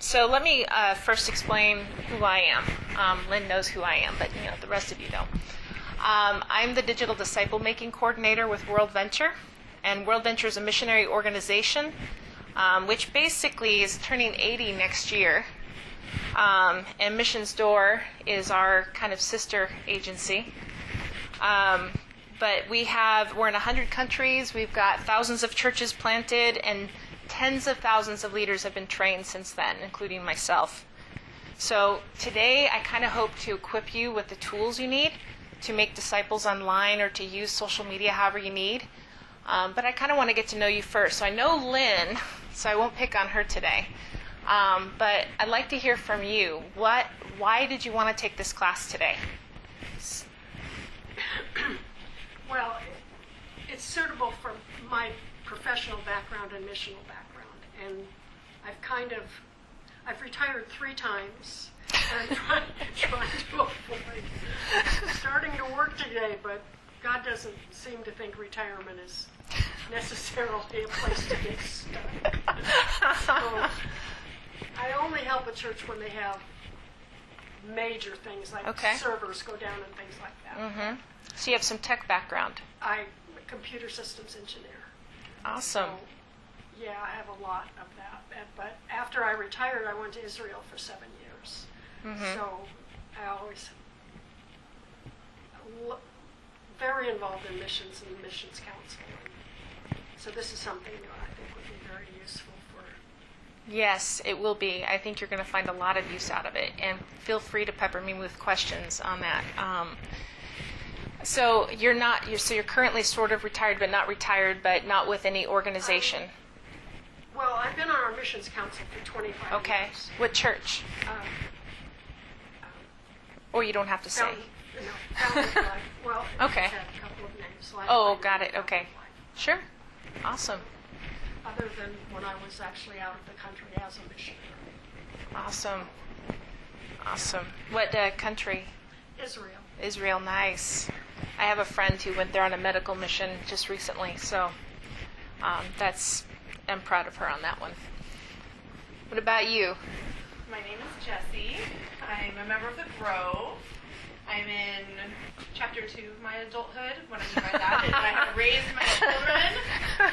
So let me first explain who I am. Lynn knows who I am, but the rest of you don't. I'm the Digital Disciple Making Coordinator with World Venture, and World Venture is a missionary organization which basically is turning 80 next year. And Missions Door is our kind of sister agency. But we're in 100 countries. We've got thousands of churches planted, and tens of thousands of leaders have been trained since then, including myself. So today I kind of hope to equip you with the tools you need to make disciples online or to use social media however you need. But I kind of want to get to know you first. So I know Lynn, so I won't pick on her today. But I'd like to hear from you. Why did you want to take this class today? Well, it's suitable for my professional background and missional background. And I've retired 3 times. And I'm trying to avoid starting to work today, but God doesn't seem to think retirement is necessarily a place to get stuck. So I only help a church when they have major things like servers go down and things like that. Mm-hmm. So you have some tech background. I'm a computer systems engineer. Awesome. So, yeah, I have a lot of that. But after I retired, I went to Israel for 7 years. Mm-hmm. So I always very involved in missions and the missions council. So this is something that I think would be very useful for. Yes, it will be. I think you're going to find a lot of use out of it. And feel free to pepper me with questions on that. So you're currently sort of retired, but not with any organization. Well, I've been on our missions council for 25 years. Okay. What church? Or you don't have to say. Well, okay. Had a couple of names. Got it. Okay. Sure. Awesome. Other than when I was actually out of the country as a missionary. Awesome. What country? Israel. Israel, nice. I have a friend who went there on a medical mission just recently, so I'm proud of her on that one. What about you? My name is Jessie. I'm a member of the Grove. I'm in chapter 2 of my adulthood. What I mean by that is I have raised my children,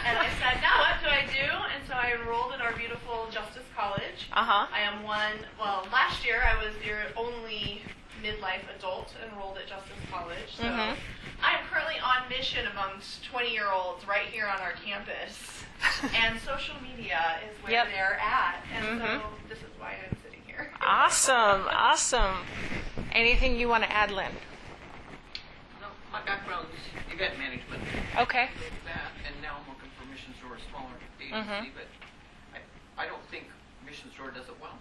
and I said, now what do I do? And so I enrolled in our beautiful Justice College. I am last year I was the only midlife adult enrolled at Justice College. So I'm currently on mission amongst 20-year-olds right here on our campus. And social media is where they're at. And so this is why I'm sitting here. Awesome. Anything you want to add, Lynn? No, my background's event management. Okay. And now I'm working for Missions Door, a smaller agency, but I don't think Missions Door does it well,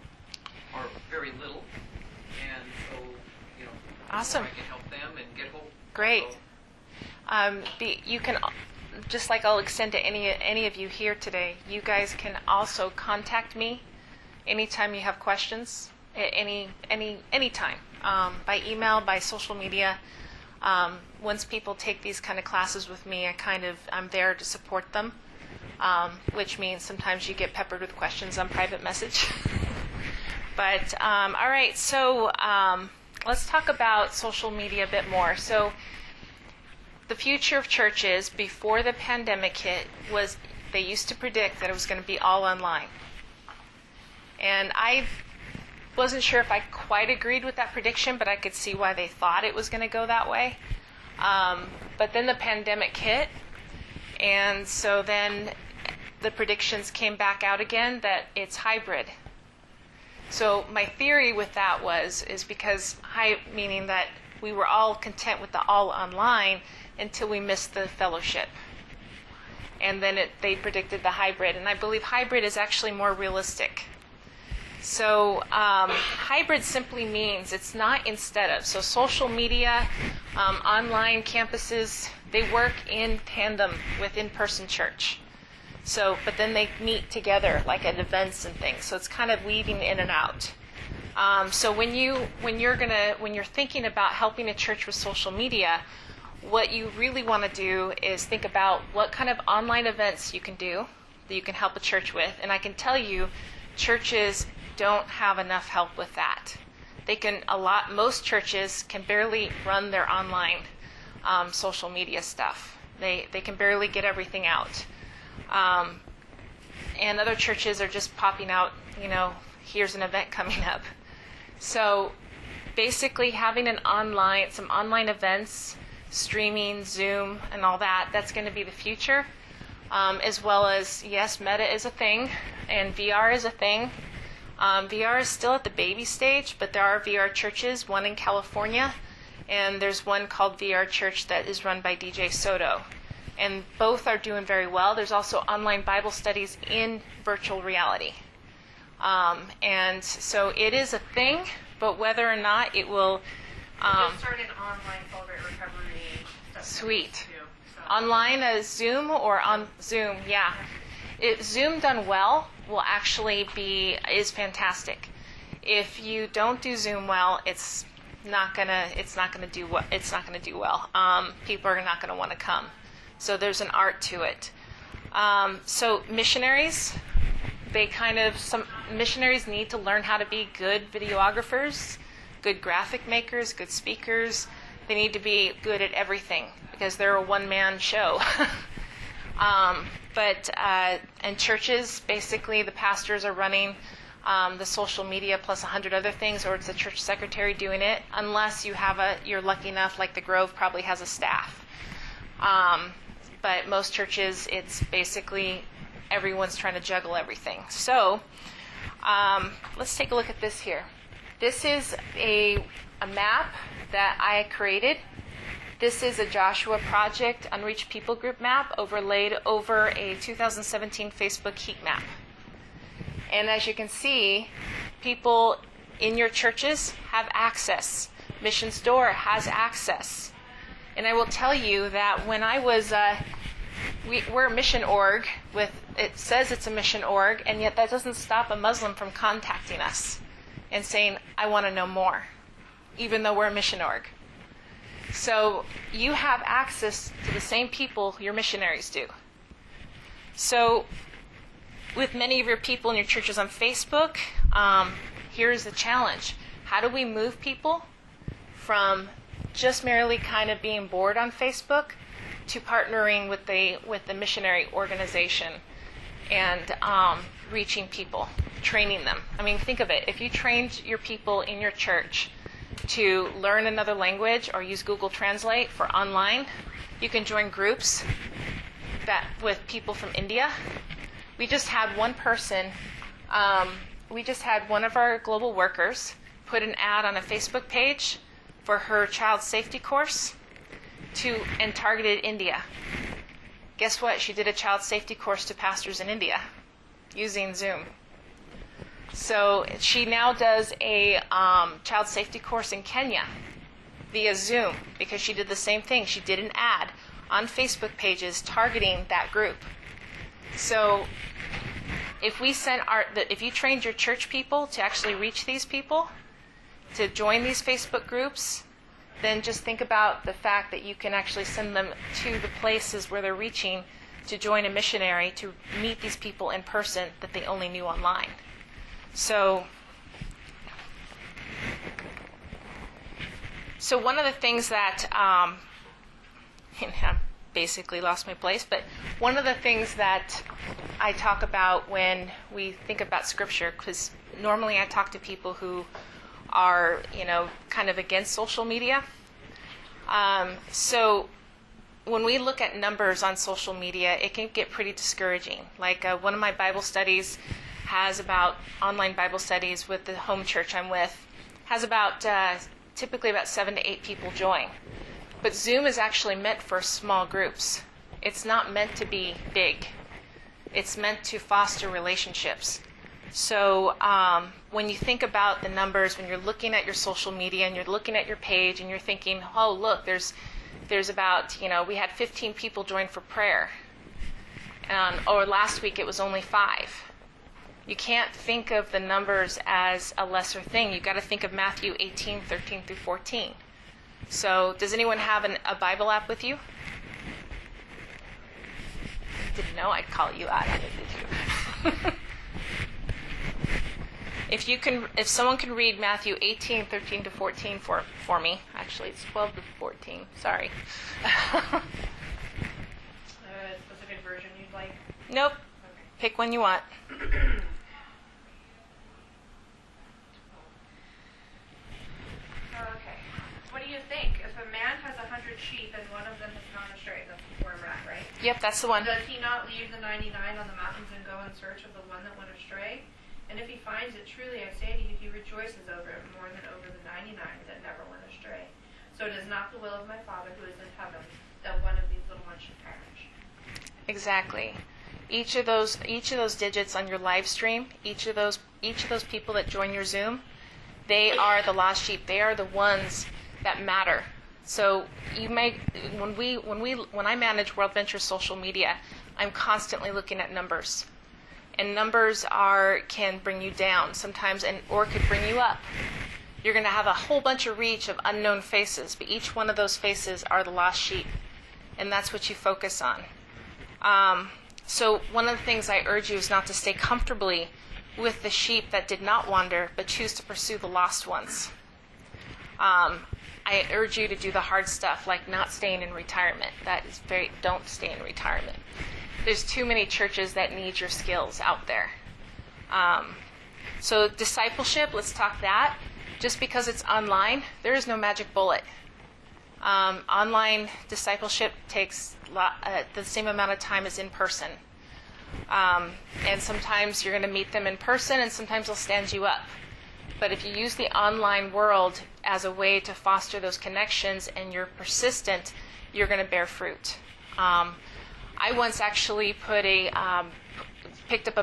or very little. And so, awesome. I can help them and get hope. Great. You can, just like I'll extend to any of you here today, you guys can also contact me anytime you have questions, anytime, by email, by social media. Once people take these kind of classes with me, I'm there to support them, which means sometimes you get peppered with questions on private message. But, all right, so let's talk about social media a bit more. So the future of churches before the pandemic hit was they used to predict that it was going to be all online. And I wasn't sure if I quite agreed with that prediction, but I could see why they thought it was going to go that way. But then the pandemic hit, and so then the predictions came back out again that it's hybrid. So my theory with that is because meaning that we were all content with the all online until we missed the fellowship. And then they predicted the hybrid, and I believe hybrid is actually more realistic. So hybrid simply means it's not instead of. So social media, online campuses, they work in tandem with in-person church. So, but then they meet together like at events and things. So it's kind of weaving in and out. So when you're thinking about helping a church with social media, what you really want to do is think about what kind of online events you can do that you can help a church with. And I can tell you, churches don't have enough help with that. Most churches can barely run their online social media stuff. They can barely get everything out. And other churches are just popping out, here's an event coming up. So basically having some online events, streaming, Zoom, and all that's going to be the future. As well as, yes, Meta is a thing, and VR is a thing. VR is still at the baby stage, but there are VR churches, one in California, and there's one called VR Church that is run by DJ Soto. And both are doing very well. There's also online Bible studies in virtual reality. And so it is a thing, but whether or not it will... just started online celebrate recovery stuff. Sweet. Too, so. Online as Zoom or on Zoom, yeah. Zoom done well will actually is fantastic. If you don't do Zoom well, it's not gonna do well. People are not gonna want to come. So there's an art to it. So missionaries, some missionaries need to learn how to be good videographers, good graphic makers, good speakers. They need to be good at everything because they're a one-man show. And churches, basically the pastors are running the social media plus 100 other things, or it's the church secretary doing it, unless you're lucky enough, like the Grove probably has a staff. But most churches, it's basically everyone's trying to juggle everything. So let's take a look at this here. This is a map that I created. This is a Joshua Project Unreached People Group map overlaid over a 2017 Facebook heat map. And as you can see, people in your churches have access. Mission Store has access. And I will tell you that when I was, we're a mission org, it says it's a mission org, and yet that doesn't stop a Muslim from contacting us and saying, I want to know more, even though we're a mission org. So you have access to the same people your missionaries do. So with many of your people in your churches on Facebook, here's the challenge. How do we move people from just merely kind of being bored on Facebook to partnering with the missionary organization and reaching people, training them? I mean, think of it. If you trained your people in your church to learn another language or use Google Translate for online, you can join groups with people from India. We just had one person, one of our global workers put an ad on a Facebook page for her child safety course and targeted India. Guess what? She did a child safety course to pastors in India using Zoom. So she now does a child safety course in Kenya via Zoom because she did the same thing. She did an ad on Facebook pages targeting that group. So if you trained your church people to actually reach these people, to join these Facebook groups, then just think about the fact that you can actually send them to the places where they're reaching to join a missionary to meet these people in person that they only knew online. So one of the things that, I basically lost my place, but one of the things that I talk about when we think about Scripture, because normally I talk to people who are, kind of against social media. So when we look at numbers on social media, it can get pretty discouraging. Like one of my Bible studies online Bible studies with the home church I'm with, has typically about 7 to 8 people join. But Zoom is actually meant for small groups. It's not meant to be big. It's meant to foster relationships. So when you think about the numbers, when you're looking at your social media and you're looking at your page and you're thinking, oh, look, there's about, we had 15 people join for prayer. Or last week it was only 5. You can't think of the numbers as a lesser thing. You've got to think of Matthew 18, 13 through 14. So does anyone have a Bible app with you? Didn't know I'd call you out on it, did you? If someone can read Matthew 18:13 to 14 for me. Actually, it's 12 to 14. Sorry. A specific version you'd like? Nope. Okay. Pick one you want. Okay. What do you think? If a man has 100 sheep and one of them has gone astray, that's where we're at, right? Yep, that's the one. Does he not leave the 99 on the mountains and go in search of the one that went astray? And if he finds it, truly I say to you, he rejoices over it more than over the 99 that never went astray. So it is not the will of my Father who is in heaven that one of these little ones should perish. Exactly. Each of those digits on your live stream, each of those people that join your Zoom, they are the lost sheep. They are the ones that matter. So when I manage World Ventures social media, I'm constantly looking at numbers. And numbers can bring you down sometimes, or could bring you up. You're going to have a whole bunch of reach of unknown faces, but each one of those faces are the lost sheep, and that's what you focus on. So one of the things I urge you is not to stay comfortably with the sheep that did not wander, but choose to pursue the lost ones. I urge you to do the hard stuff, like not staying in retirement. Don't stay in retirement. There's too many churches that need your skills out there. So discipleship, let's talk that. Just because it's online, there is no magic bullet. Online discipleship takes the same amount of time as in person. And sometimes you're going to meet them in person, and sometimes they'll stand you up. But if you use the online world as a way to foster those connections and you're persistent, you're going to bear fruit. I once actually picked up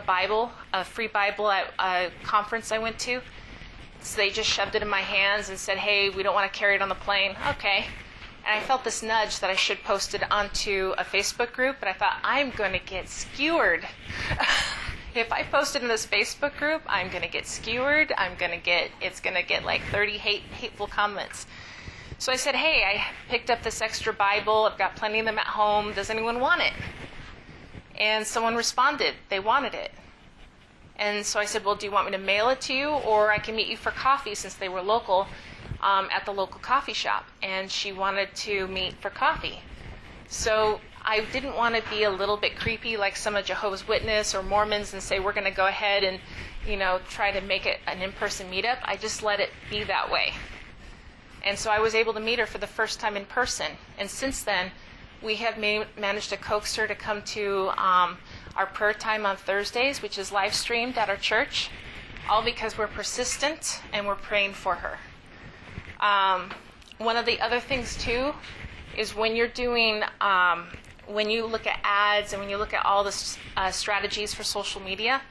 a free Bible at a conference I went to. So they just shoved it in my hands and said, hey, we don't want to carry it on the plane. Okay. And I felt this nudge that I should post it onto a Facebook group, but I thought, I'm going to get skewered. If I post it in this Facebook group, I'm going to get skewered. It's going to get like 30 hateful comments. So I said, hey, I picked up this extra Bible. I've got plenty of them at home. Does anyone want it? And someone responded. They wanted it. And so I said, well, do you want me to mail it to you, or I can meet you for coffee, since they were local, at the local coffee shop. And she wanted to meet for coffee. So I didn't want to be a little bit creepy like some of Jehovah's Witnesses or Mormons and say, we're going to go ahead and, try to make it an in-person meetup. I just let it be that way. And so I was able to meet her for the first time in person. And since then, we have managed to coax her to come to our prayer time on Thursdays, which is live streamed at our church, all because we're persistent and we're praying for her. One of the other things, too, is when you're doing, when you look at ads and when you look at all the strategies for social media,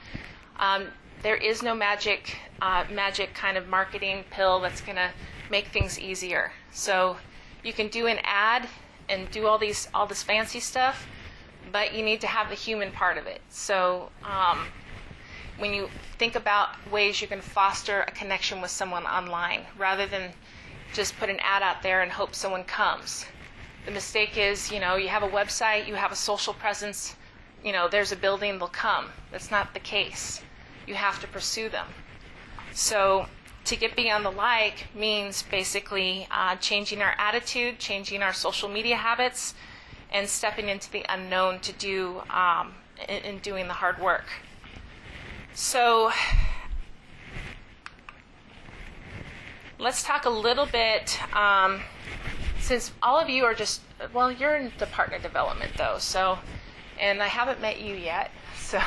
there is no magic kind of marketing pill that's going to make things easier. So you can do an ad and do all this fancy stuff, but you need to have the human part of it. So when you think about ways you can foster a connection with someone online, rather than just put an ad out there and hope someone comes. The mistake is, you have a website, you have a social presence, there's a building, they'll come. That's not the case. You have to pursue them. So to get beyond the like means basically changing our attitude, changing our social media habits, and stepping into the unknown to do in doing the hard work. So let's talk a little bit, since all of you are you're into partner development though, and I haven't met you yet, so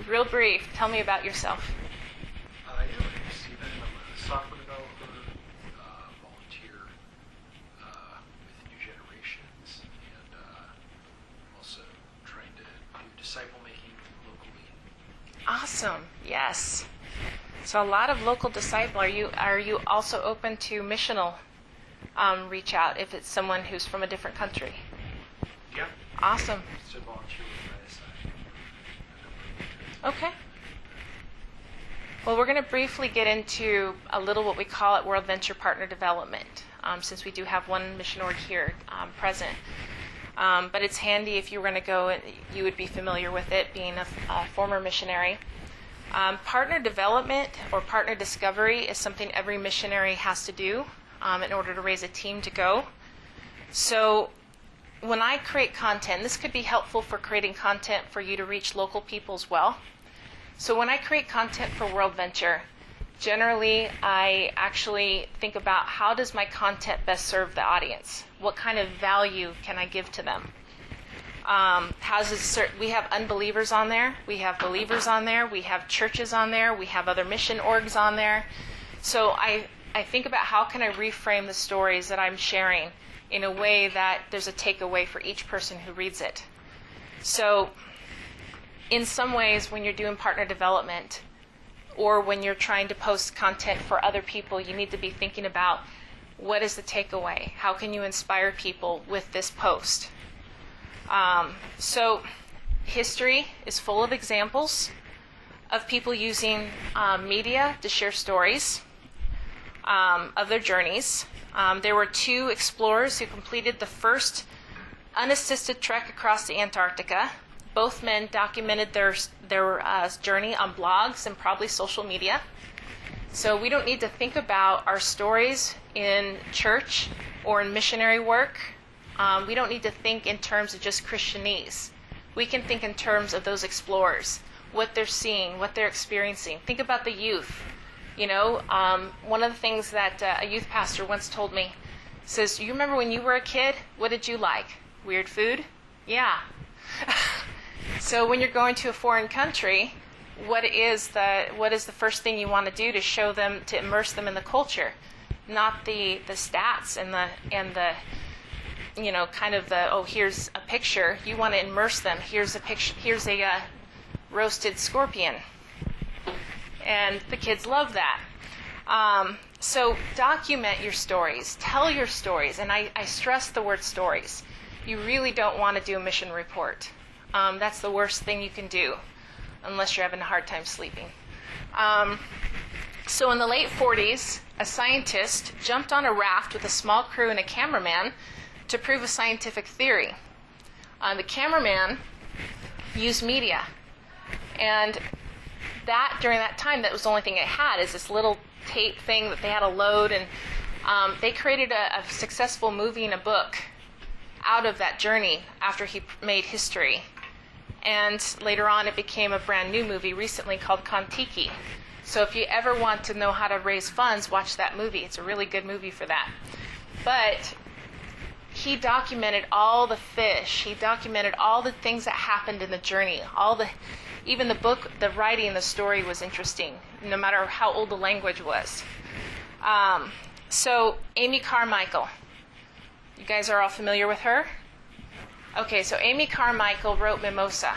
real brief, tell me about yourself. My name is Steven. I'm a software developer, volunteer with New Generations, and also trying to do disciple making locally. Awesome. Yes. So a lot of local disciple. Are you also open to missional reach out if it's someone who's from a different country? Yeah. Awesome. So volunteer with ISI. Okay. Well, we're going to briefly get into a little what we call at World Venture Partner Development, since we do have one mission org here present. But it's handy if you were going to go, you would be familiar with it, being a former missionary. Partner development or partner discovery is something every missionary has to do in order to raise a team to go. So when I create content, this could be helpful for creating content for you to reach local people as well. So when I create content for World Venture, generally I actually think about how does my content best serve the audience? What kind of value can I give to them? We have unbelievers on there, we have believers on there, we have churches on there, we have other mission orgs on there. So I think about how can I reframe the stories that I'm sharing in a way that there's a takeaway for each person who reads it. So in some ways, when you're doing partner development or when you're trying to post content for other people, you need to be thinking about what is the takeaway? How can you inspire people with this post? So history is full of examples of people using media to share stories of their journeys. There were 2 explorers who completed the first unassisted trek across the Antarctica. Both men documented their journey on blogs and probably social media. So we don't need to think about our stories in church or in missionary work. We don't need to think in terms of just Christianese. We can think in terms of those explorers, what they're seeing, what they're experiencing. Think about the youth. You know, one of the things that a youth pastor once told me says, "You remember when you were a kid? What did you like? Weird food? Yeah." So when you're going to a foreign country, what is the first thing you want to do to show them, to immerse them in the culture, not the stats and the you know, kind of the, oh, here's a picture. You want to immerse them. Here's a picture. Here's a roasted scorpion. And the kids love that. So document your stories. Tell your stories. And I stress the word stories. You really don't want to do a mission report. That's the worst thing you can do, unless you're having a hard time sleeping. So in the late 40s, a scientist jumped on a raft with a small crew and a cameraman to prove a scientific theory. The cameraman used media. And during that time, that was the only thing it had, is this little tape thing that they had to load. And they created a successful movie and a book out of that journey after he made history. And later on, it became a brand new movie recently called Kon-Tiki. So if you ever want to know how to raise funds, watch that movie. It's a really good movie for that. But he documented all the fish. He documented all the things that happened in the journey. Even the book, the writing, the story was interesting, no matter how old the language was. So Amy Carmichael, you guys are all familiar with her? Okay, so Amy Carmichael wrote Mimosa.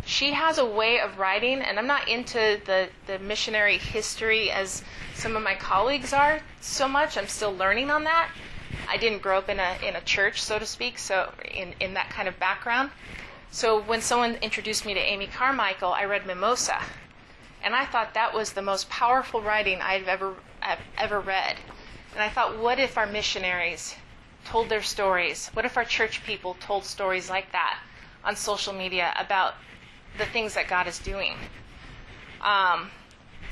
She has a way of writing, and I'm not into the missionary history as some of my colleagues are so much. I'm still learning on that. I didn't grow up in a church, so to speak, so in that kind of background. So when someone introduced me to Amy Carmichael, I read Mimosa, and I thought that was the most powerful writing I've ever read. And I thought, what if our missionaries told their stories? What if our church people told stories like that on social media about the things that God is doing?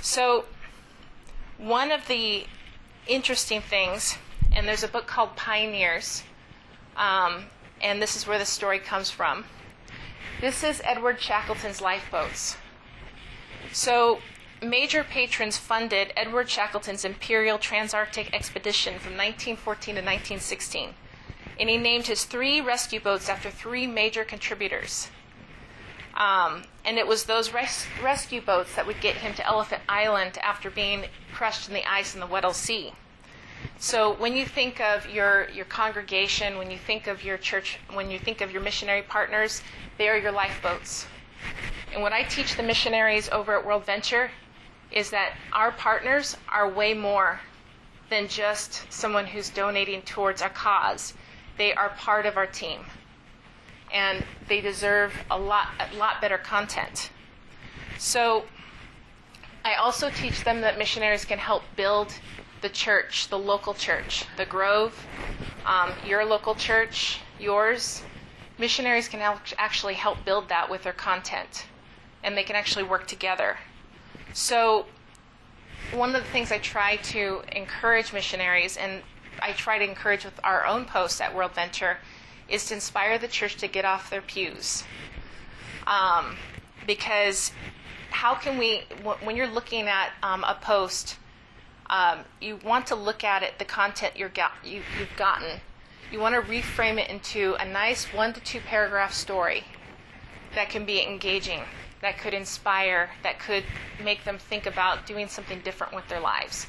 So one of the interesting things, and there's a book called Pioneers, and this is where the story comes from. This is Edward Shackleton's lifeboats. So major patrons funded Edward Shackleton's Imperial Transantarctic Expedition from 1914 to 1916, and he named his 3 rescue boats after 3 major contributors. And it was those rescue boats that would get him to Elephant Island after being crushed in the ice in the Weddell Sea. So when you think of your congregation, when you think of your church, when you think of your missionary partners, they are your lifeboats. And what I teach the missionaries over at World Venture is that our partners are way more than just someone who's donating towards our cause. They are part of our team. And they deserve a lot better content. So I also teach them that missionaries can help build the church, the local church, the Grove, your local church, yours. Missionaries can actually help build that with their content, and they can actually work together. So one of the things I try to encourage missionaries, and I try to encourage with our own posts at World Venture, is to inspire the church to get off their pews. Because how can we, when you're looking at a post, you want to look at it, the content you've gotten. You want to reframe it into a nice 1 to 2 paragraph story that can be engaging, that could inspire, that could make them think about doing something different with their lives.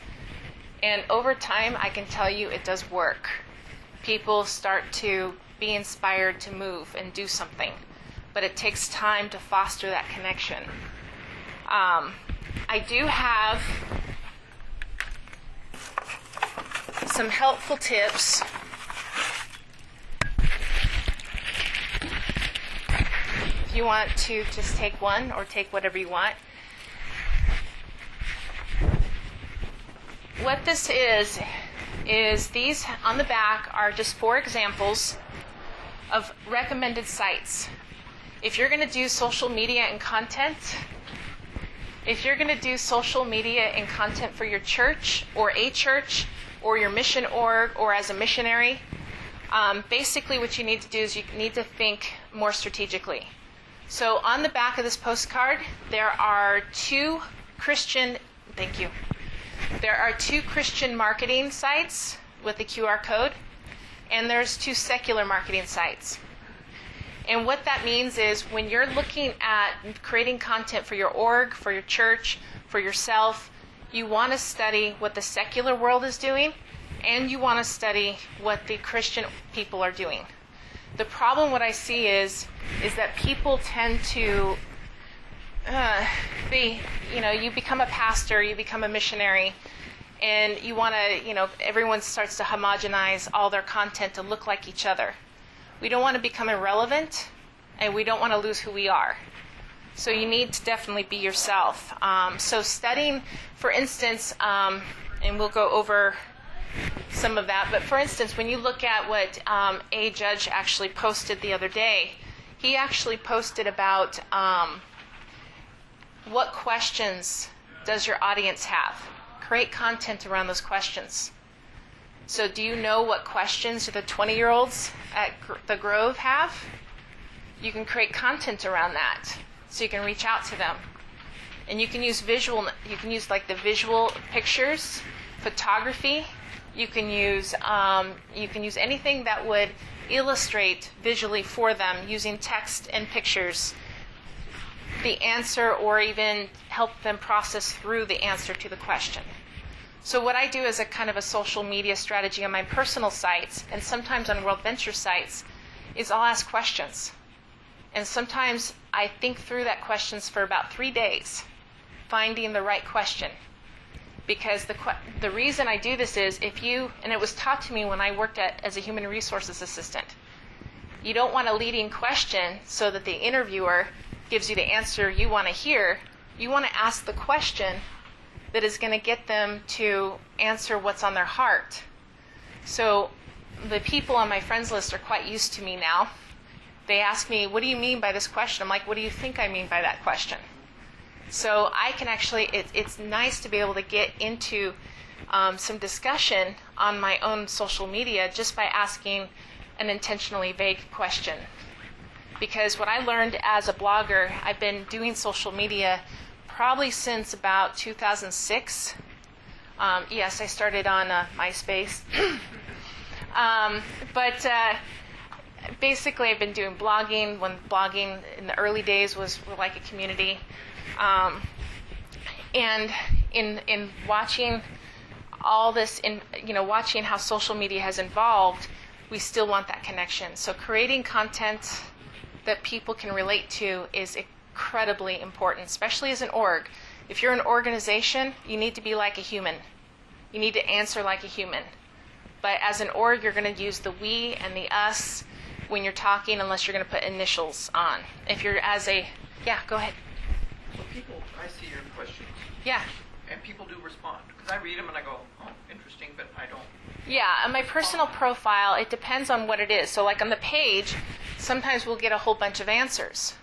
And over time, I can tell you it does work. People start to be inspired to move and do something, but it takes time to foster that connection. I do have some helpful tips. If you want to just take one or take whatever you want. What this is these on the back are just 4 examples of recommended sites. If you're going to do social media and content, for your church or a church or your mission org or as a missionary, basically what you need to do is you need to think more strategically. So on the back of this postcard, there are 2 Christian marketing sites with the QR code, and there's 2 secular marketing sites. And what that means is when you're looking at creating content for your org, for your church, for yourself, you want to study what the secular world is doing, and you want to study what the Christian people are doing. The problem what I see is that people tend to you become a pastor, you become a missionary, and you want to, everyone starts to homogenize all their content to look like each other. We don't want to become irrelevant, and we don't want to lose who we are. So you need to definitely be yourself. So studying, for instance, and we'll go over some of that, but for instance, when you look at what a judge actually posted the other day, he actually posted about what questions does your audience have? Create content around those questions. So do you know what questions the 20-year-olds at the Grove have? You can create content around that, so you can reach out to them. And you can use like the visual pictures, photography. You can use anything that would illustrate visually for them using text and pictures the answer, or even help them process through the answer to the question. So what I do as a kind of a social media strategy on my personal sites, and sometimes on World Venture sites, is I'll ask questions. And sometimes I think through that questions for about 3 days, finding the right question. Because the reason I do this is and it was taught to me when I worked as a human resources assistant, you don't want a leading question so that the interviewer gives you the answer you want to hear. You want to ask the question that is going to get them to answer what's on their heart. So the people on my friends list are quite used to me now. They ask me, what do you mean by this question? I'm like, what do you think I mean by that question? So I can actually, it's nice to be able to get into some discussion on my own social media just by asking an intentionally vague question. Because what I learned as a blogger, I've been doing social media probably since about 2006. Yes, I started on MySpace. But basically I've been doing blogging when blogging in the early days was like a community. And in watching all this, watching how social media has evolved, we still want that connection. So creating content that people can relate to is incredibly important, especially as an org. If you're an organization, you need to be like a human. You need to answer like a human. But as an org, you're going to use the we and the us when you're talking, unless you're going to put initials on. If you're go ahead. So I see your questions. Yeah. And people do respond. Because I read them and I go, oh, interesting, but I don't. Yeah, on my personal profile, it depends on what it is. So like on the page, sometimes we'll get a whole bunch of answers.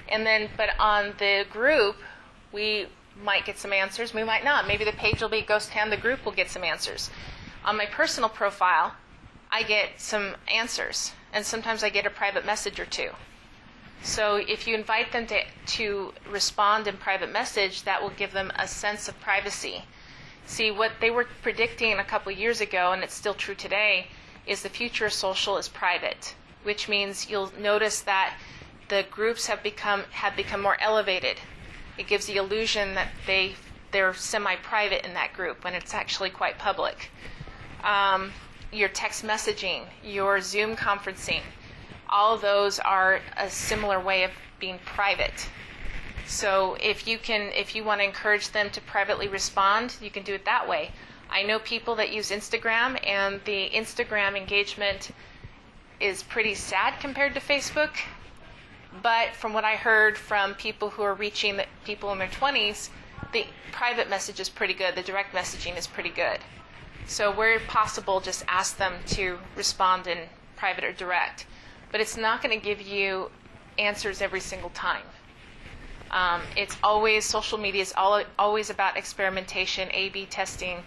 But on the group, we might get some answers, we might not. Maybe the page will be Ghost Town, the group will get some answers. On my personal profile, I get some answers, and sometimes I get a private message or two. So if you invite them to respond in private message, that will give them a sense of privacy. See, what they were predicting a couple years ago, and it's still true today, is the future of social is private, which means you'll notice that the groups have become more elevated. It gives the illusion that they're semi-private in that group when it's actually quite public. Your text messaging, your Zoom conferencing, all of those are a similar way of being private. So if you want to encourage them to privately respond, you can do it that way. I know people that use Instagram, and the Instagram engagement is pretty sad compared to Facebook. But from what I heard from people who are reaching people in their 20s, the private message is pretty good. The direct messaging is pretty good. So where possible, just ask them to respond in private or direct. But it's not going to give you answers every single time. It's always, social media is always about experimentation, A/B testing.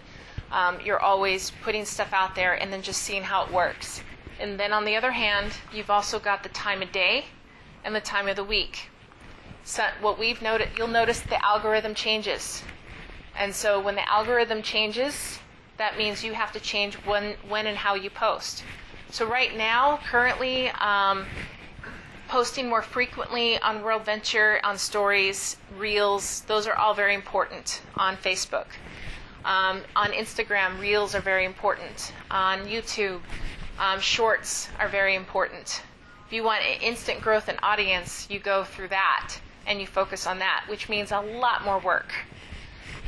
You're always putting stuff out there and then just seeing how it works. And then on the other hand, you've also got the time of day and the time of the week. So what we've noticed, you'll notice the algorithm changes. And so when the algorithm changes, that means you have to change when and how you post. So right now, currently, posting more frequently on World Venture, on stories, reels, those are all very important on Facebook. On Instagram, reels are very important. On YouTube, shorts are very important. If you want instant growth in audience, you go through that and you focus on that, which means a lot more work.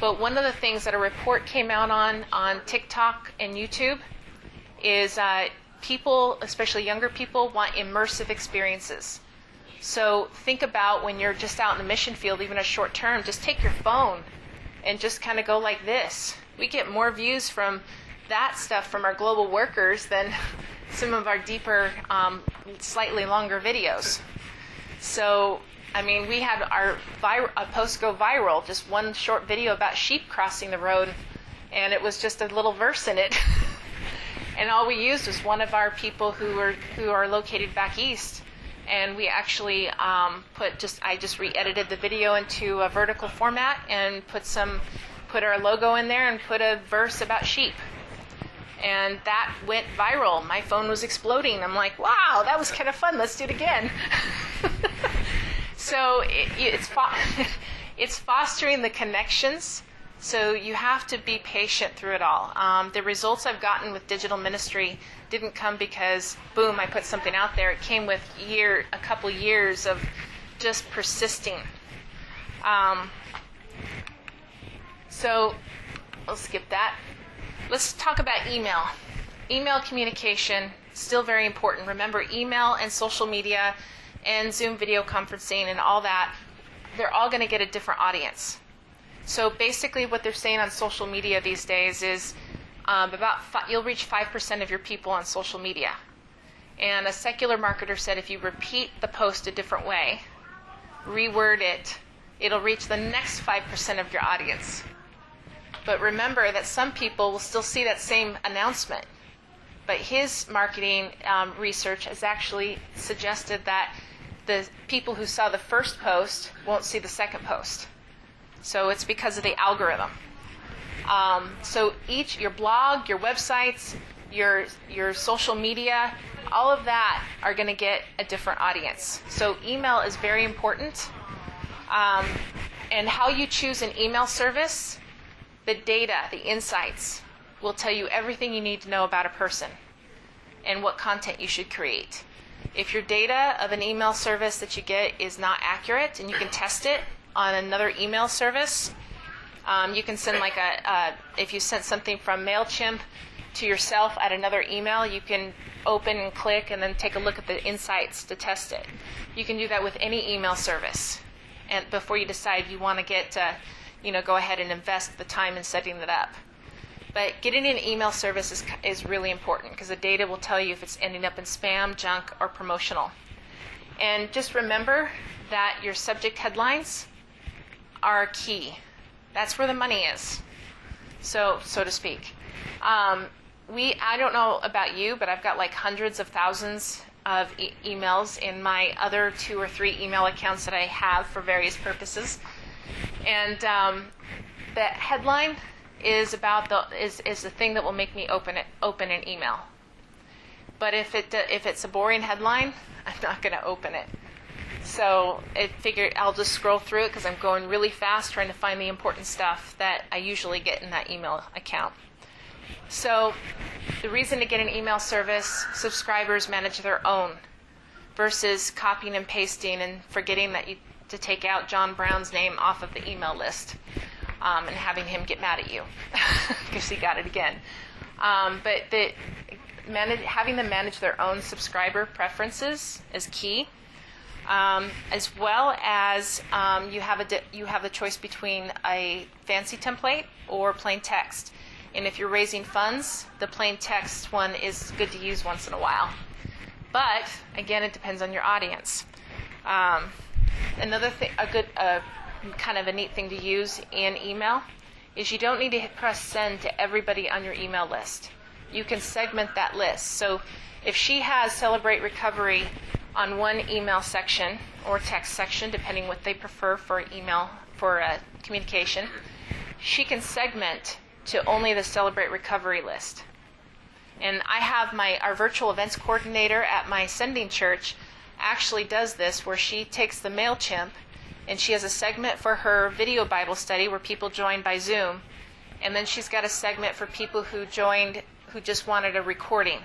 But one of the things that a report came out on TikTok and YouTube is people, especially younger people, want immersive experiences. So think about when you're just out in the mission field, even a short term, just take your phone and just kind of go like this. We get more views from that stuff from our global workers than some of our deeper, slightly longer videos. So, I mean, we had a post go viral, just one short video about sheep crossing the road, and it was just a little verse in it. And all we used was one of our people who are located back east, and we actually I just re-edited the video into a vertical format and put our logo in there and put a verse about sheep. And that went viral. My phone was exploding. I'm like, wow, that was kind of fun. Let's do it again. So it's fostering the connections. So you have to be patient through it all. The results I've gotten with digital ministry didn't come because, boom, I put something out there. It came with a couple years of just persisting. So I'll skip that. Let's talk about email. Email communication, still very important. Remember, email and social media and Zoom video conferencing and all that, they're all going to get a different audience. So basically what they're saying on social media these days is you'll reach 5% of your people on social media. And a secular marketer said if you repeat the post a different way, reword it, it'll reach the next 5% of your audience. But remember that some people will still see that same announcement. But his marketing research has actually suggested that the people who saw the first post won't see the second post. So it's because of the algorithm. So your blog, your websites, your social media, all of that are going to get a different audience. So email is very important. And how you choose an email service, the data, the insights, will tell you everything you need to know about a person and what content you should create. If your data of an email service that you get is not accurate, and you can test it on another email service, you can send if you sent something from MailChimp to yourself at another email, you can open and click and then take a look at the insights to test it. You can do that with any email service, and before you decide you want to go ahead and invest the time in setting it up. But getting an email service is really important because the data will tell you if it's ending up in spam, junk, or promotional. And just remember that your subject headlines are key. That's where the money is, so to speak. I don't know about you, but I've got like hundreds of thousands of emails in my other 2 or 3 email accounts that I have for various purposes. And the headline is about is the thing that will make me open an email. But if it's a boring headline, I'm not going to open it. So I figured I'll just scroll through it because I'm going really fast trying to find the important stuff that I usually get in that email account. So the reason to get an email service, subscribers manage their own versus copying and pasting and forgetting to take out John Brown's name off of the email list and having him get mad at you because he got it again. But having them manage their own subscriber preferences is key, as well as you have a choice between a fancy template or plain text. And if you're raising funds, the plain text one is good to use once in a while. But again, it depends on your audience. Another thing, kind of a neat thing to use in email is you don't need to press send to everybody on your email list. You can segment that list. So if she has Celebrate Recovery on one email section or text section, depending what they prefer for email for communication, she can segment to only the Celebrate Recovery list. And I have our virtual events coordinator at my sending church actually does this, where she takes the MailChimp and she has a segment for her video Bible study where people join by Zoom, and then she's got a segment for people who joined who just wanted a recording.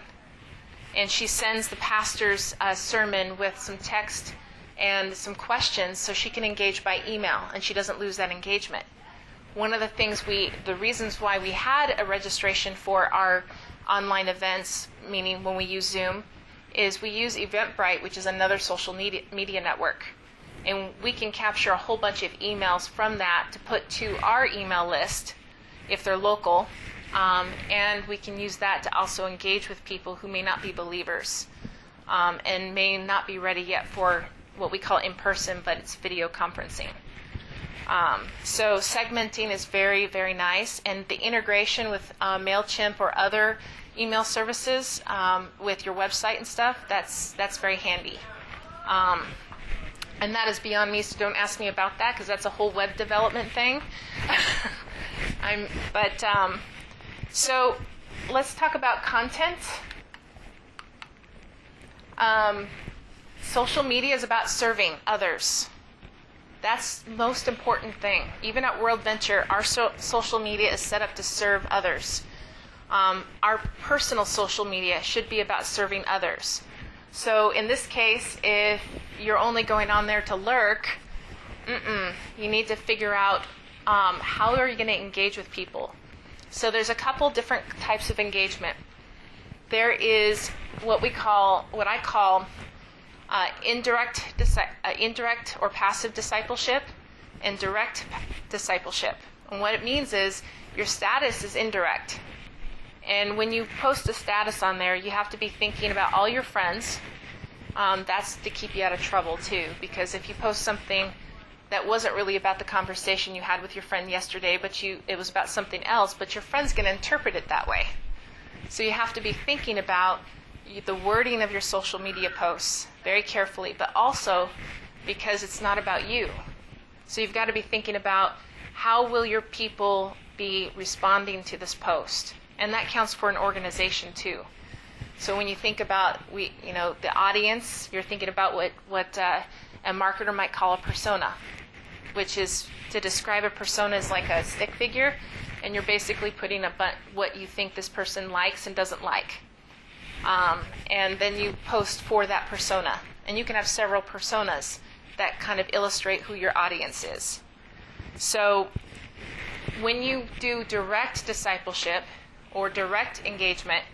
And she sends the pastor's sermon with some text and some questions so she can engage by email and she doesn't lose that engagement. One of the reasons why we had a registration for our online events, meaning when we use Zoom, is we use Eventbrite, which is another social media network. And we can capture a whole bunch of emails from that to put to our email list if they're local. And we can use that to also engage with people who may not be believers and may not be ready yet for what we call in-person, but it's video conferencing. So segmenting is very, very nice, and the integration with MailChimp or other email services with your website and stuff, that's very handy. And that is beyond me, so don't ask me about that because that's a whole web development thing. So let's talk about content. Social media is about serving others. That's the most important thing. Even at World Venture, our social media is set up to serve others. Our personal social media should be about serving others. So in this case, if you're only going on there to lurk, you need to figure out how are you going to engage with people. So there's a couple different types of engagement. There is what I call indirect or passive discipleship and direct discipleship. And what it means is your status is indirect. And when you post a status on there, you have to be thinking about all your friends. That's to keep you out of trouble too, because if you post something that wasn't really about the conversation you had with your friend yesterday, but it was about something else, but your friend's going to interpret it that way. So you have to be thinking about the wording of your social media posts very carefully, but also because it's not about you. So you've got to be thinking about how will your people be responding to this post, and that counts for an organization too. So when you think about the audience, you're thinking about what a marketer might call a persona, which is to describe a persona as like a stick figure, and you're basically putting what you think this person likes and doesn't like. And then you post for that persona. And you can have several personas that kind of illustrate who your audience is. So when you do direct discipleship or direct engagement,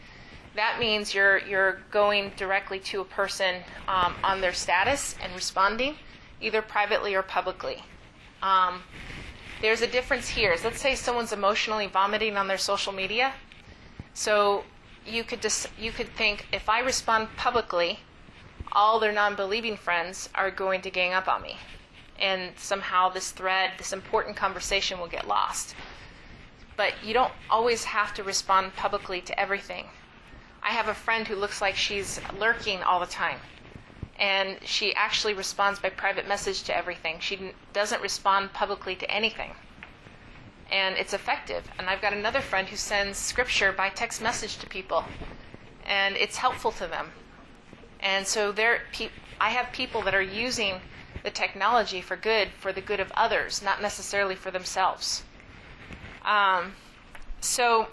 that means you're going directly to a person on their status and responding, either privately or publicly. There's a difference here. Let's say someone's emotionally vomiting on their social media. So you could think, if I respond publicly, all their non-believing friends are going to gang up on me. and somehow this thread, this important conversation will get lost. But you don't always have to respond publicly to everything. I have a friend who looks like she's lurking all the time, and she actually responds by private message to everything. She doesn't respond publicly to anything, and it's effective. And I've got another friend who sends scripture by text message to people, and it's helpful to them. And so I have people that are using the technology for the good of others, not necessarily for themselves. So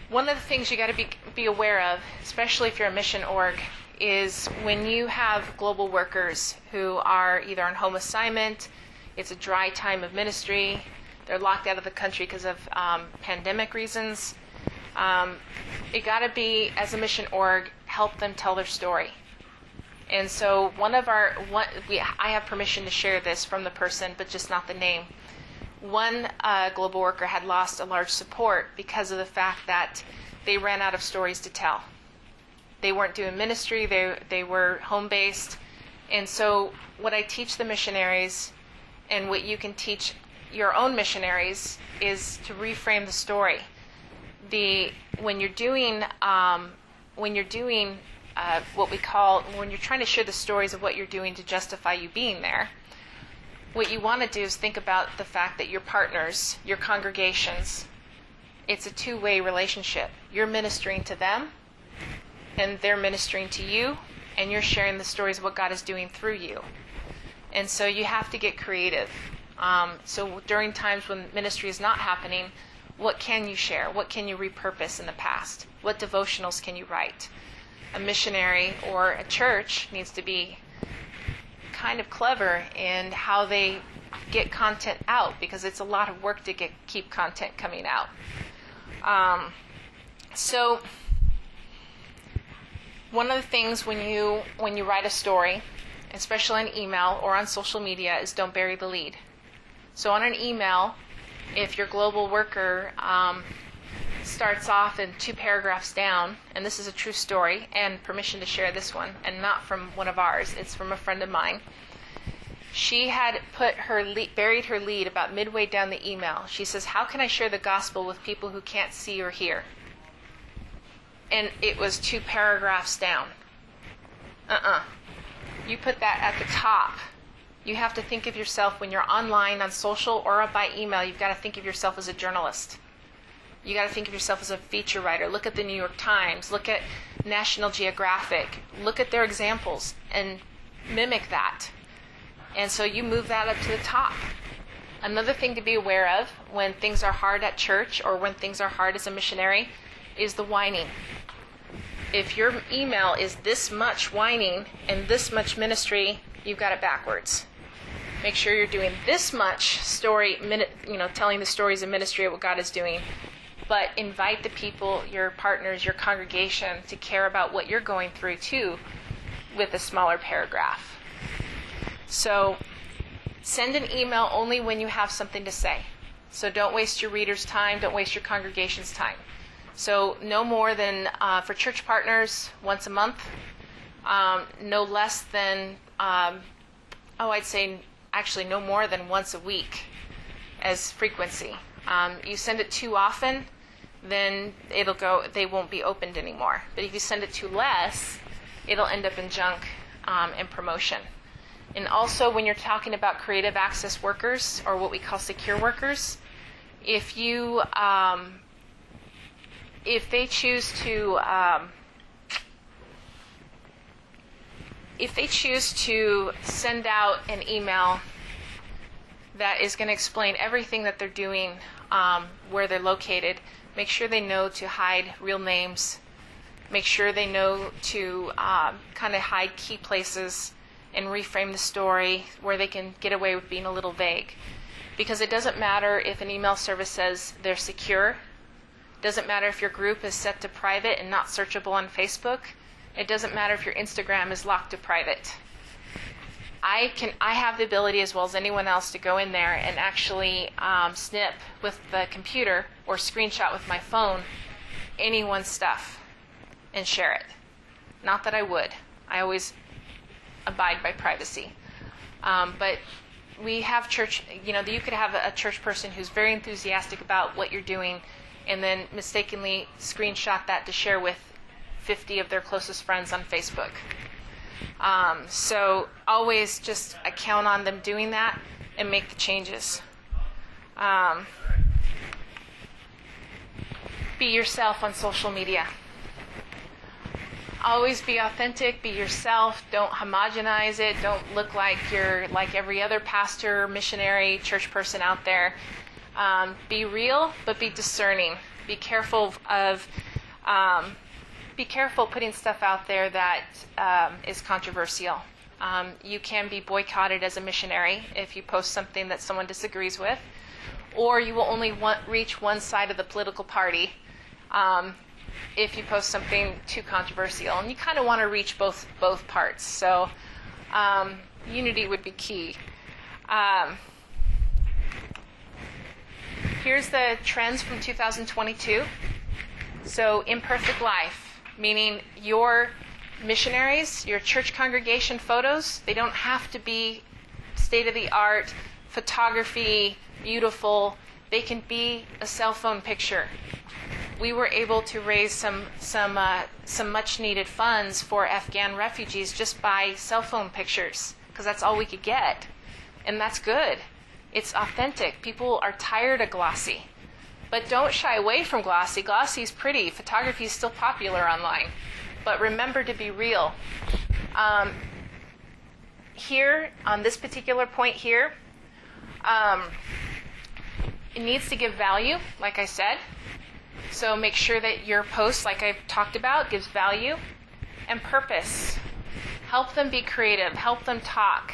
one of the things you got to be aware of, especially if you're a mission org, is when you have global workers who are either on home assignment, it's a dry time of ministry, they're locked out of the country because of pandemic reasons. You got to be, as a mission org, help them tell their story. And so I have permission to share this from the person, but just not the name. One global worker had lost a large support because of the fact that they ran out of stories to tell. They weren't doing ministry, they were home-based. And so what I teach the missionaries, and what you can teach your own missionaries, is to reframe the story. When you're doing when you're trying to share the stories of what you're doing to justify you being there, what you want to do is think about the fact that your partners, your congregations, it's a two-way relationship. You're ministering to them, and they're ministering to you, and you're sharing the stories of what God is doing through you. And so you have to get creative. So during times when ministry is not happening, what can you share? What can you repurpose in the past? What devotionals can you write? A missionary or a church needs to be kind of clever in how they get content out, because it's a lot of work to keep content coming out. So one of the things when you write a story, especially on email or on social media, is don't bury the lead. So on an email, if your global worker starts off in 2 paragraphs down, and this is a true story, and permission to share this one, and not from one of ours, it's from a friend of mine. She had buried her lead about midway down the email. She says, "How can I share the gospel with people who can't see or hear?" And it was 2 paragraphs down. You put that at the top. You have to think of yourself when you're online, on social, or by email. You've got to think of yourself as a journalist. You got to think of yourself as a feature writer. Look at the New York Times. Look at National Geographic. Look at their examples and mimic that. And so you move that up to the top. Another thing to be aware of when things are hard at church, or when things are hard as a missionary, is the whining. If your email is this much whining and this much ministry, you've got it backwards. Make sure you're doing this much story, telling the stories of ministry of what God is doing, but invite the people, your partners, your congregation, to care about what you're going through too, with a smaller paragraph. So send an email only when you have something to say. So don't waste your reader's time, don't waste your congregation's time. So no more than, for church partners, once a month, no less than, I'd say actually no more than once a week as frequency. You send it too often, then they won't be opened anymore. But if you send it too less, it'll end up in junk and promotion. And also when you're talking about creative access workers, or what we call secure workers, if they choose to send out an email that is going to explain everything that they're doing, where they're located, make sure they know to hide real names. Make sure they know to kind of hide key places and reframe the story where they can get away with being a little vague. Because it doesn't matter if an email service says they're secure. It doesn't matter if your group is set to private and not searchable on Facebook. It doesn't matter if your Instagram is locked to private. I have the ability, as well as anyone else, to go in there and actually snip with the computer or screenshot with my phone anyone's stuff and share it. Not that I would. I always abide by privacy. But we have church, you could have a church person who's very enthusiastic about what you're doing and then mistakenly screenshot that to share with 50 of their closest friends on Facebook. So always just count on them doing that and make the changes. Be yourself on social media. Always be authentic, be yourself. Don't homogenize it. Don't look like you're like every other pastor, missionary, church person out there. Be real, but be discerning. Be careful putting stuff out there that is controversial. You can be boycotted as a missionary if you post something that someone disagrees with, or you will only reach one side of the political party if you post something too controversial. And you kind of want to reach both parts. So unity would be key. Here's the trends from 2022. So imperfect life, meaning your missionaries, your church congregation photos, they don't have to be state-of-the-art photography, beautiful. They can be a cell phone picture. We were able to raise some much-needed funds for Afghan refugees just by cell phone pictures, because that's all we could get, and that's good. It's authentic. People are tired of glossy, but don't shy away from glossy. Glossy is pretty. Photography is still popular online, but remember to be real. Here on this particular point here, it needs to give value, like I said. So make sure that your post, like I've talked about, gives value and purpose. Help them be creative. Help them talk.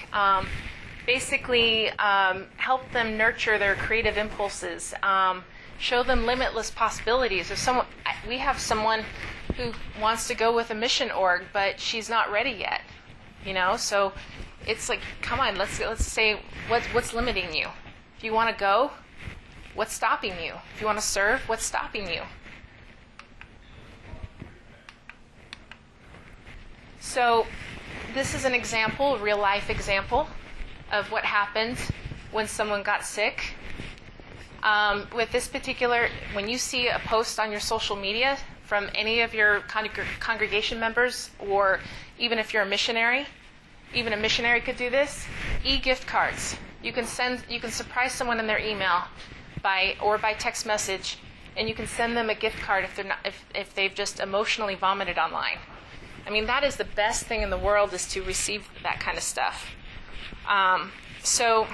Basically, help them nurture their creative impulses. Show them limitless possibilities. We have someone who wants to go with a mission org, but she's not ready yet. So it's like, come on, let's say what's limiting you. If you want to go, what's stopping you? If you want to serve, what's stopping you? So this is an example, a real life example of what happened when someone got sick. With this particular, when you see a post on your social media from any of your congregation members, or even if you're a missionary, even a missionary could do this, e-gift cards. You can surprise someone in their email by text message, and you can send them a gift card if they've just emotionally vomited online. I mean, that is the best thing in the world, is to receive that kind of stuff. So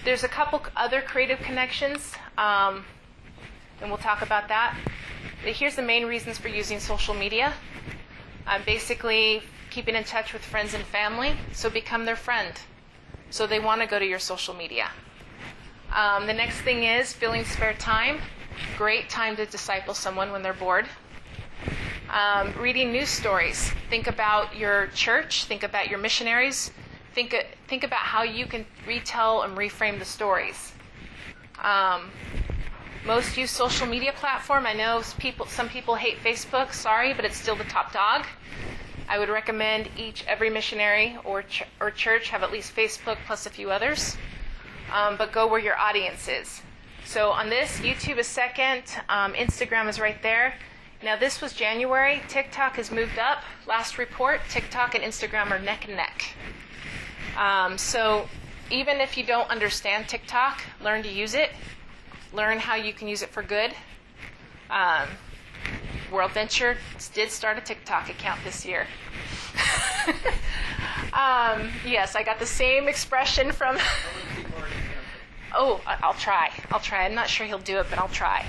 there's a couple other creative connections, and we'll talk about that. But here's the main reasons for using social media. Basically, keeping in touch with friends and family, so become their friend. So they want to go to your social media. The next thing is filling spare time. Great time to disciple someone when they're bored. Reading news stories. Think about your church. Think about your missionaries. Think about how you can retell and reframe the stories. Most use social media platform. I know some people hate Facebook. Sorry, but it's still the top dog. I would recommend every missionary or church have at least Facebook plus a few others. But go where your audience is. So on this, YouTube is second. Instagram is right there. Now this was January. TikTok has moved up. Last report, TikTok and Instagram are neck and neck. So even if you don't understand TikTok, learn to use it. Learn how you can use it for good. World Venture did start a TikTok account this year. Yes, I got the same expression from... Oh, I'll try. I'm not sure he'll do it, but I'll try.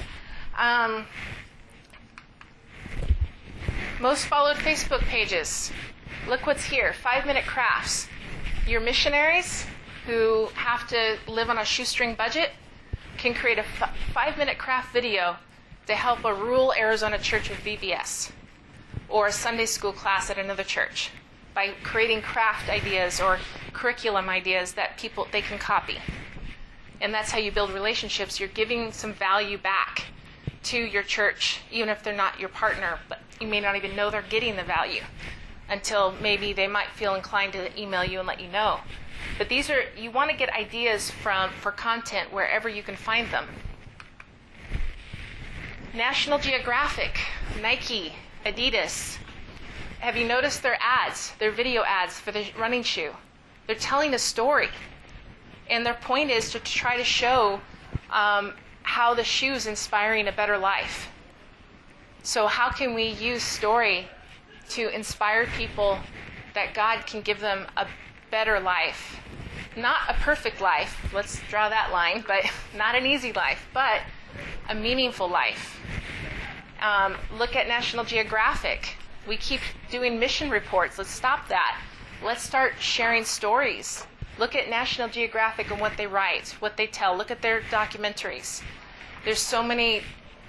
Most followed Facebook pages. Look what's here. 5-minute crafts. Your missionaries who have to live on a shoestring budget can create a 5-minute craft video to help a rural Arizona church with VBS, or a Sunday school class at another church, by creating craft ideas or curriculum ideas that they can copy. And that's how you build relationships. You're giving some value back to your church, even if they're not your partner, but you may not even know they're getting the value. until maybe they might feel inclined to email you and let you know. But these are, you want to get ideas for content wherever you can find them. National Geographic, Nike, Adidas. Have you noticed their ads, their video ads for the running shoe? They're telling a story. And their point is to try to show how the shoe is inspiring a better life. So how can we use story to inspire people that God can give them a better life? Not a perfect life, let's draw that line, but not an easy life, but a meaningful life. Look at National Geographic. We keep doing mission reports. Let's stop that. Let's start sharing stories. Look at National Geographic and what they write, what they tell. Look at their documentaries. There's so many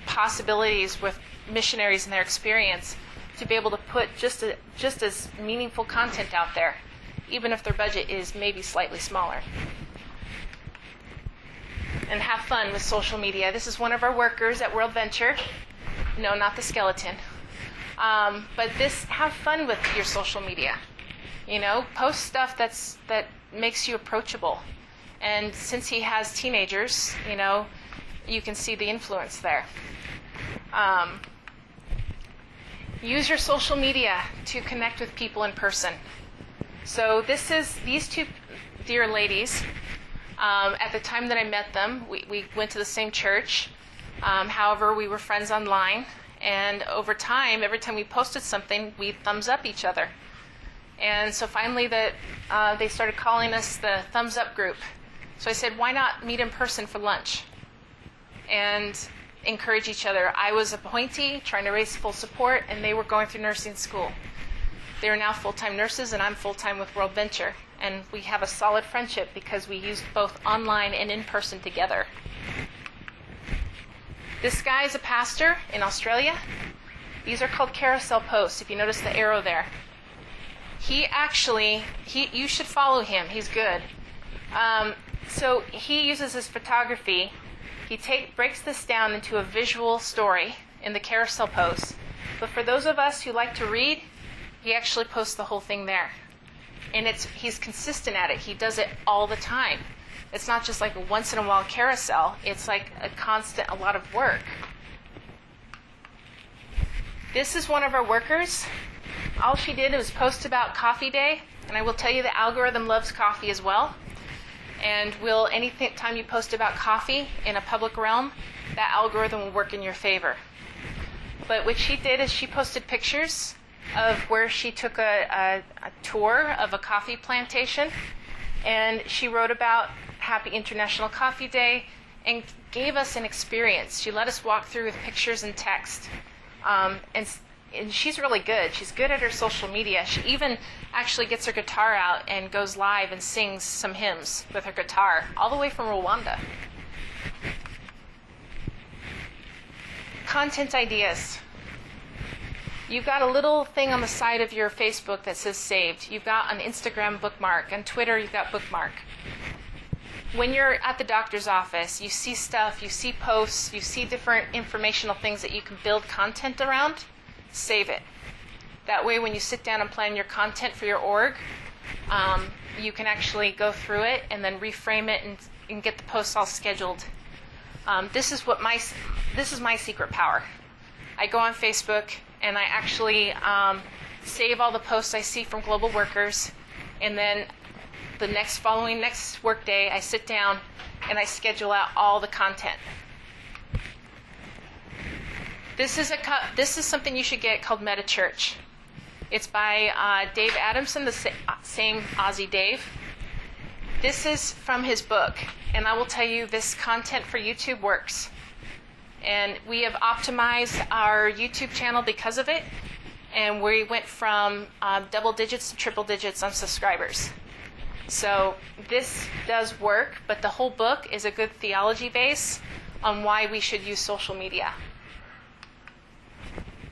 possibilities with missionaries and their experience to be able to put just as meaningful content out there, even if their budget is maybe slightly smaller. And have fun with social media. This is one of our workers at World Venture. No, not the skeleton. But have fun with your social media. You know, post stuff that makes you approachable. And since he has teenagers, you know, you can see the influence there. Use your social media to connect with people in person. So these two dear ladies, at the time that I met them, we went to the same church. However, we were friends online. And over time, every time we posted something, we thumbs up each other. And so finally they started calling us the Thumbs Up Group. So I said, why not meet in person for lunch and encourage each other? I was a appointee trying to raise full support, and they were going through nursing school. They are now full-time nurses, and I'm full-time with World Venture. And we have a solid friendship because we used both online and in person together. This guy is a pastor in Australia. These are called carousel posts, if you notice the arrow there. You should follow him. He's good. So he uses his photography. He breaks this down into a visual story in the carousel posts. But for those of us who like to read, he actually posts the whole thing there. And he's consistent at it. He does it all the time. It's not just like a once in a while carousel. It's like a lot of work. This is one of our workers. All she did was post about coffee day. And I will tell you the algorithm loves coffee as well. And any time you post about coffee in a public realm, that algorithm will work in your favor. But what she did is she posted pictures of where she took a tour of a coffee plantation. And she wrote about Happy International Coffee Day and gave us an experience. She let us walk through with pictures and text. And she's really good. She's good at her social media. She even actually gets her guitar out and goes live and sings some hymns with her guitar, all the way from Rwanda. Content ideas. You've got a little thing on the side of your Facebook that says saved. You've got an Instagram bookmark. On Twitter, you've got bookmark. When you're at the doctor's office, you see stuff, you see posts, you see different informational things that you can build content around. Save it. That way, when you sit down and plan your content for your org, you can actually go through it and then reframe it and get the posts all scheduled. This is my secret power. I go on Facebook and I actually save all the posts I see from global workers, and then the next work day, I sit down and I schedule out all the content. This is something you should get called Meta Church. It's by Dave Adamson, the same Aussie Dave. This is from his book, and I will tell you this content for YouTube works. And we have optimized our YouTube channel because of it, and we went from double digits to triple digits on subscribers. So this does work, but the whole book is a good theology base on why we should use social media.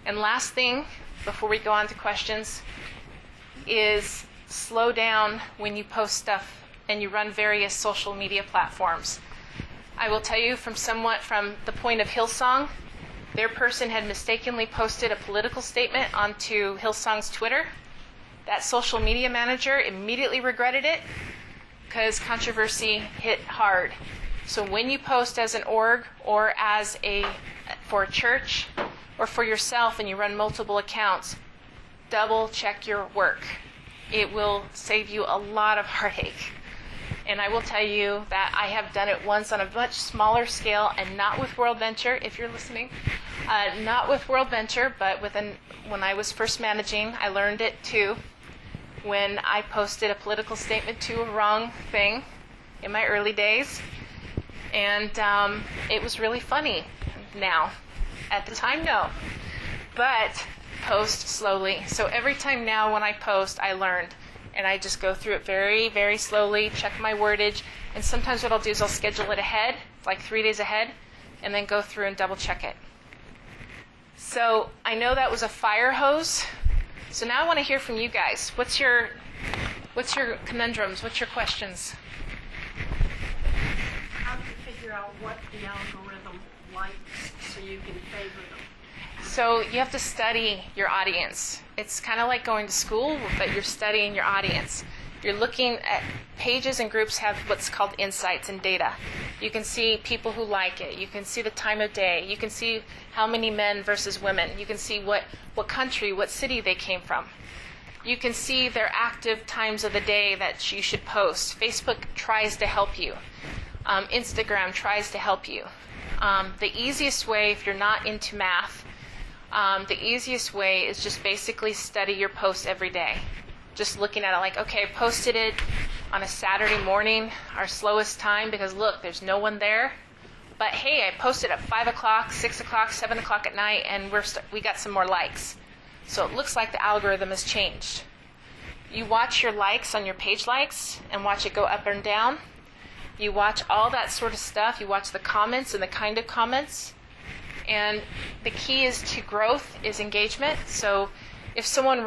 And last thing, before we go on to questions, is slow down when you post stuff and you run various social media platforms. I will tell you from the point of Hillsong, their person had mistakenly posted a political statement onto Hillsong's Twitter, That social media manager immediately regretted it because controversy hit hard. So when you post as an org or for a church or for yourself and you run multiple accounts, double check your work. It will save you a lot of heartache. And I will tell you that I have done it once on a much smaller scale, and not with World Venture, if you're listening. Not with World Venture, but when I was first managing, I learned it too. When I posted a political statement to a wrong thing in my early days. And it was really funny now. At the time, no. But post slowly. So every time now when I post, I learned. And I just go through it very, very slowly, check my wordage. And sometimes what I'll do is I'll schedule it ahead, like 3 days ahead, and then go through and double check it. So I know that was a fire hose. So now I want to hear from you guys. What's your conundrums? What's your questions? How do you figure out what the algorithm likes so you can favor them? So you have to study your audience. It's kind of like going to school, but you're studying your audience. You're looking at pages and groups have what's called insights and data. You can see people who like it. You can see the time of day. You can see how many men versus women. You can see what country, what city they came from. You can see their active times of the day that you should post. Facebook tries to help you. Instagram tries to help you. The easiest way, if you're not into math, the easiest way is just basically study your posts every day. Just looking at it like, okay, I posted it on a Saturday morning, our slowest time, because look, there's no one there. But hey, I posted at 5 o'clock, 6 o'clock, 7 o'clock at night, and we got some more likes. So it looks like the algorithm has changed. You watch your likes on your page likes and watch it go up and down. You watch all that sort of stuff. You watch the comments and the kind of comments. And the key is to growth is engagement. So if someone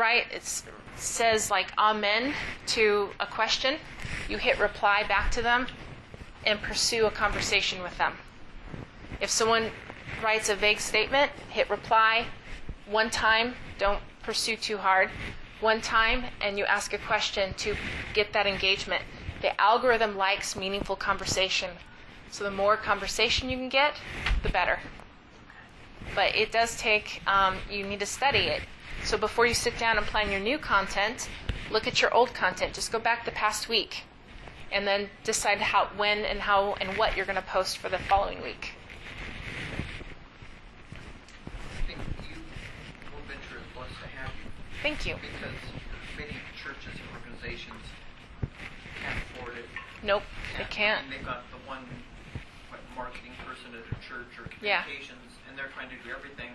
says like amen to a question, you hit reply back to them and pursue a conversation with them. If someone writes a vague statement, hit reply one time, don't pursue too hard. One time, and you ask a question to get that engagement. The algorithm likes meaningful conversation. So the more conversation you can get, the better. But it does take, you need to study it. So before you sit down and plan your new content, look at your old content. Just go back the past week and then decide when and how and what you're going to post for the following week. I think World Venture is blessed to have you. Thank you. Because many churches and organizations can't afford it. Nope, they can't. And they've got the one marketing person at a church or Yeah. communications, and they're trying to do everything,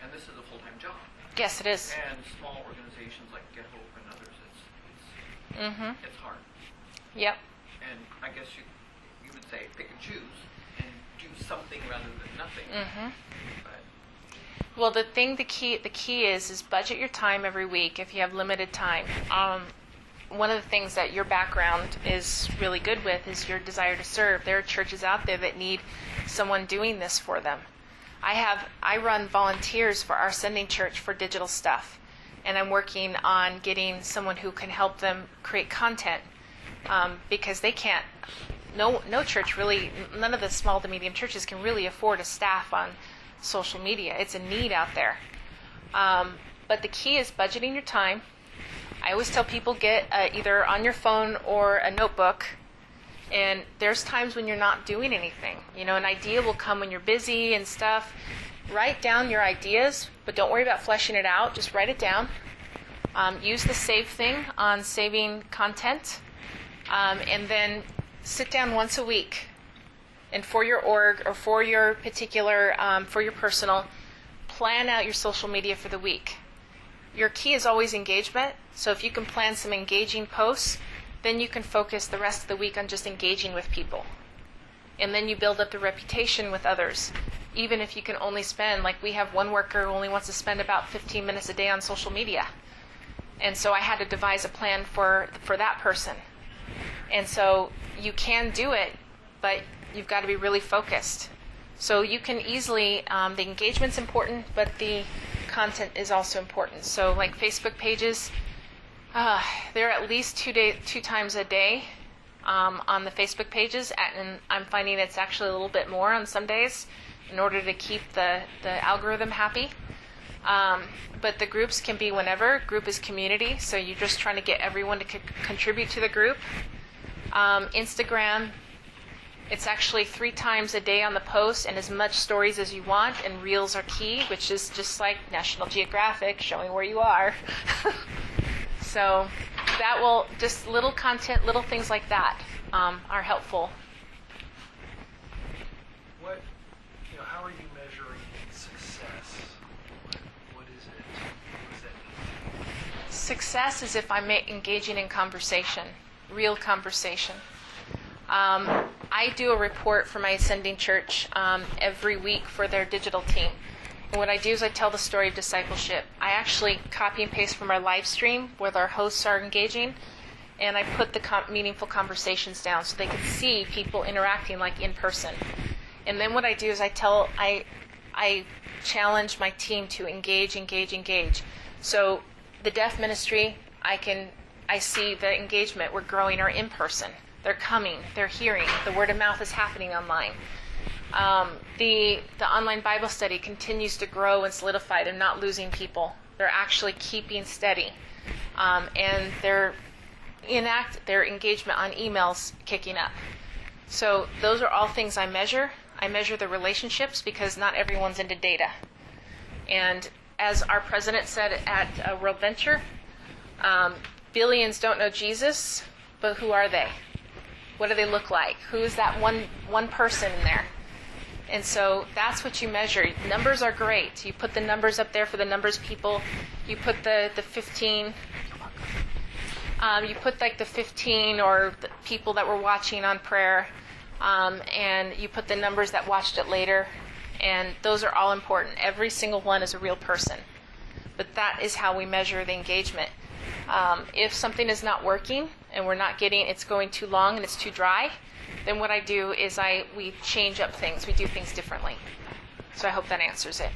and this is a full-time job. Yes, it is. And small organizations like Get Hope and others, it's hard. Yep. And I guess you would say pick and choose and do something rather than nothing. But Well, the key is budget your time every week if you have limited time. One of the things that your background is really good with is your desire to serve. There are churches out there that need someone doing this for them. I run volunteers for our sending church for digital stuff, and I'm working on getting someone who can help them create content because they can't. No church really, none of the small to medium churches can really afford a staff on social media. It's a need out there. But the key is budgeting your time. I always tell people get either on your phone or a notebook. And there's times when you're not doing anything. You know, an idea will come when you're busy and stuff. Write down your ideas, but don't worry about fleshing it out. Just write it down. Use the save thing on saving content. And then sit down once a week. And for your org or for your particular, for your personal, plan out your social media for the week. Your key is always engagement. So if you can plan some engaging posts, then you can focus the rest of the week on just engaging with people. And then you build up the reputation with others. Even if you can only spend, like we have one worker who only wants to spend about 15 minutes a day on social media. And so I had to devise a plan for that person. And so you can do it, but you've got to be really focused. So you can easily, the engagement's important, but the content is also important. So like Facebook pages, They're at least two times a day on the Facebook pages, and I'm finding it's actually a little bit more on some days in order to keep the algorithm happy. But the groups can be whenever. Group is community, so you're just trying to get everyone to contribute to the group. Instagram, it's actually 3 times a day on the post and as much stories as you want, and reels are key, which is just like National Geographic, showing where you are. So that will, just little content, little things like that are helpful. How are you measuring success? What is it? What does that mean? Success is if I'm engaging in conversation, real conversation. I do a report for my Ascending Church every week for their digital team. And what I do is I tell the story of discipleship. I actually copy and paste from our live stream where our hosts are engaging, and I put the meaningful conversations down so they can see people interacting like in person. And then what I do is I challenge my team to engage. So the deaf ministry, I see the engagement. We're growing our in person. They're coming. They're hearing. The word of mouth is happening online. The online Bible study continues to grow and solidify. They're not losing people. They're actually keeping steady. And their engagement on emails kicking up. So those are all things I measure. I measure the relationships because not everyone's into data. And as our president said at World Venture, billions don't know Jesus, but who are they? What do they look like? Who is that one person in there? And so that's what you measure. Numbers are great. You put the numbers up there for the numbers people. You put the 15. You put like the 15 or the people that were watching on prayer, and you put the numbers that watched it later, and those are all important. Every single one is a real person. But that is how we measure the engagement. If something is not working and we're not getting, it's going too long and it's too dry, then what I do is we change up things. We do things differently. So I hope that answers it.